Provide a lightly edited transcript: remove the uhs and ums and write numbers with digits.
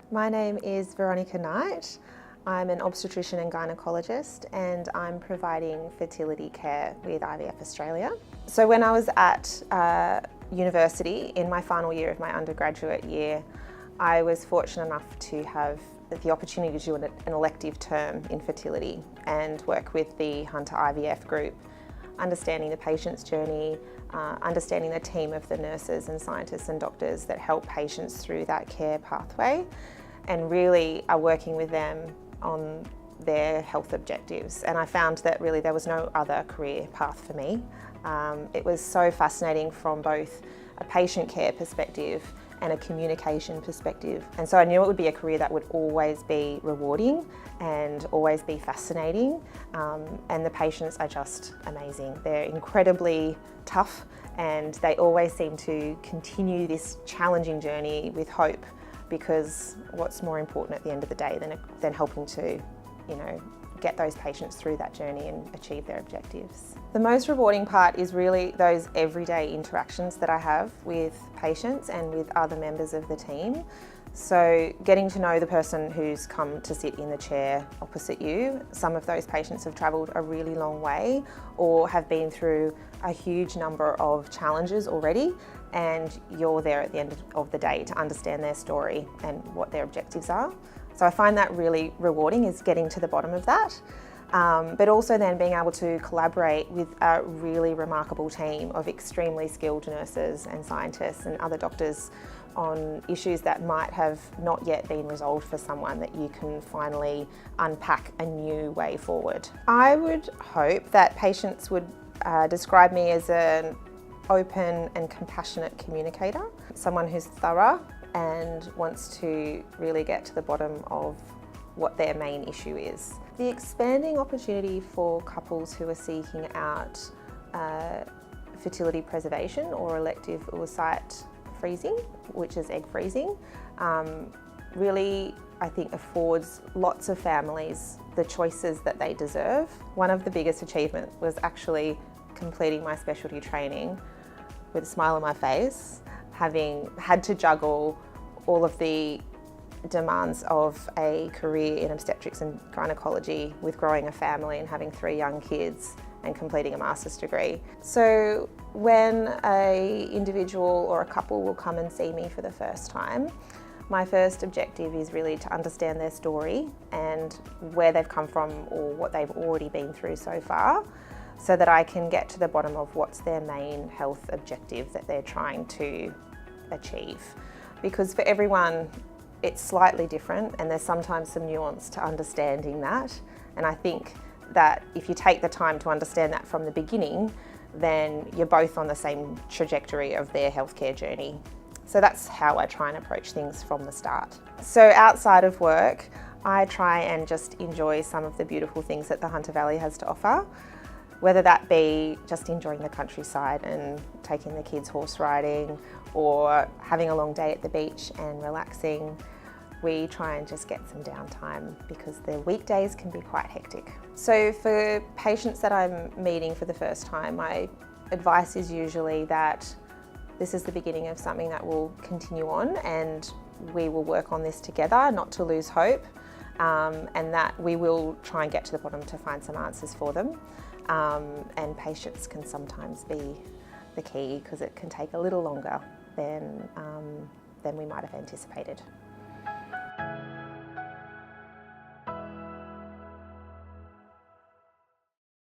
My name is Veronica Knight. I'm an obstetrician and gynaecologist, and I'm providing fertility care with IVFAustralia. So when I was at university in my final year of my undergraduate year, I was fortunate enough to have the opportunity to do an elective term in fertility and work with the Hunter IVF group, understanding the patient's journey, understanding the team of the nurses and scientists and doctors that help patients through that care pathway, and really are working with them on their health objectives. And I found that really there was no other career path for me. It was so fascinating from both a patient care perspective and a communication perspective. And so I knew it would be a career that would always be rewarding and always be fascinating. And the patients are just amazing. They're incredibly tough, and they always seem to continue this challenging journey with hope, because what's more important at the end of the day than helping to, get those patients through that journey and achieve their objectives. The most rewarding part is really those everyday interactions that I have with patients and with other members of the team. So getting to know the person who's come to sit in the chair opposite you. Some of those patients have travelled a really long way or have been through a huge number of challenges already, and you're there at the end of the day to understand their story and what their objectives are. So I find that really rewarding, is getting to the bottom of that. But also then being able to collaborate with a really remarkable team of extremely skilled nurses and scientists and other doctors on issues that might have not yet been resolved for someone, that you can finally unpack a new way forward. I would hope that patients would describe me as an open and compassionate communicator, someone who's thorough and wants to really get to the bottom of what their main issue is. The expanding opportunity for couples who are seeking out fertility preservation or elective oocyte freezing, which is egg freezing, really I think affords lots of families the choices that they deserve. One of the biggest achievements was actually completing my specialty training with a smile on my face, having had to juggle all of the demands of a career in obstetrics and gynaecology with growing a family and having 3 young kids and completing a master's degree. So when an individual or a couple will come and see me for the first time, my first objective is really to understand their story and where they've come from or what they've already been through so far, so that I can get to the bottom of what's their main health objective that they're trying to achieve. Because for everyone, it's slightly different, and there's sometimes some nuance to understanding that. And I think that if you take the time to understand that from the beginning, then you're both on the same trajectory of their healthcare journey. So that's how I try and approach things from the start. So outside of work, I try and just enjoy some of the beautiful things that the Hunter Valley has to offer, whether that be just enjoying the countryside and taking the kids horse riding, or having a long day at the beach and relaxing. We try and just get some downtime because the weekdays can be quite hectic. So for patients that I'm meeting for the first time, my advice is usually that this is the beginning of something that will continue on, and we will work on this together, not to lose hope, and that we will try and get to the bottom to find some answers for them. And patience can sometimes be the key, because it can take a little longer than we might have anticipated.